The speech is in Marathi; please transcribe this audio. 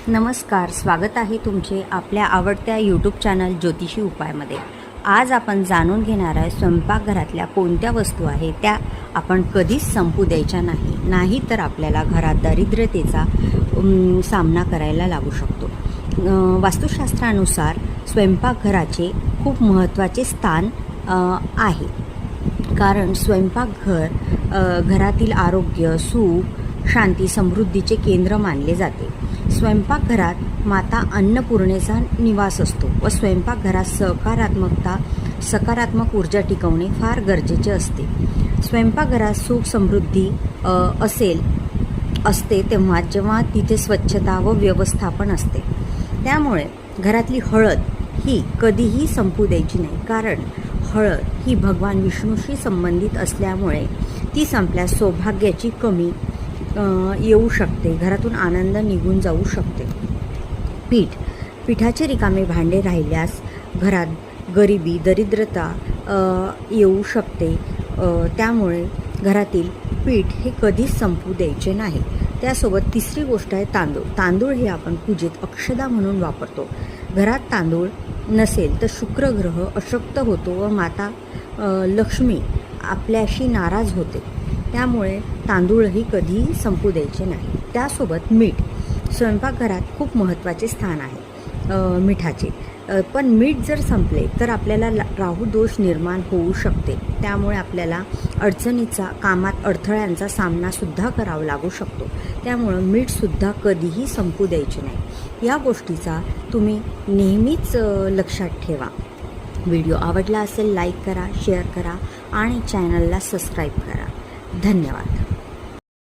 नमस्कार, स्वागत आहे तुमचे आपल्या आवडत्या यूट्यूब चॅनल ज्योतिषी उपायमध्ये। आज आपण जाणून घेणार आहे स्वयंपाकघरातल्या कोणत्या वस्तू आहेत त्या आपण कधीच संपू द्यायच्या नाही तर आपल्याला घरात दारिद्र्यतेचा सामना करायला लागू शकतो। वास्तुशास्त्रानुसार स्वयंपाकघराचे खूप महत्त्वाचे स्थान आहे, कारण स्वयंपाकघर घरातील आरोग्य, सुख, शांती, समृद्धीचे केंद्र मानले जाते। स्वयंपाकघरात माता अन्नपूर्णेचा निवास असतो व स्वयंपाकघरात सकारात्मक ऊर्जा टिकवणे फार गरजेचे असते। स्वयंपाकघरात सुख समृद्धी असते जेव्हा तिथे स्वच्छता व व्यवस्थापन असते। त्यामुळे घरातली हळद ही कधीही संपू द्यायची नाही, कारण हळद ही भगवान विष्णूशी संबंधित असल्यामुळे ती संपल्यास सौभाग्याची कमी येऊ शकते, घरातून आनंद निघून जाऊ शकते। पिठाचे रिकामे भांडे राहिल्यास घरात गरिबी, दरिद्रता येऊ शकते। त्यामुळे घरातील पीठ हे कधीच संपू द्यायचे नाही। त्यासोबत तिसरी गोष्ट आहे तांदूळ हे आपण पूजेत अक्षदा म्हणून वापरतो। घरात तांदूळ नसेल तर शुक्र ग्रह अशक्त होतो व माता लक्ष्मी आपल्याशी नाराज होते। त्यामुळे तांदूळही कधीही संपू द्यायचे नाही। त्यासोबत मीठ स्वयंपाकघरात खूप महत्त्वाचे स्थान आहे मिठाचे, पण मीठ जर संपले तर आपल्याला राहू दोष निर्माण होऊ शकते। त्यामुळे आपल्याला कामात अडथळ्यांचा सामनासुद्धा करावा लागू शकतो। त्यामुळं मीठसुद्धा कधीही संपू द्यायचे नाही। या गोष्टीचा तुम्ही नेहमीच लक्षात ठेवा। व्हिडिओ आवडला असेल लाईक करा, शेअर करा आणि चॅनलला सबस्क्राईब करा। धन्यवाद।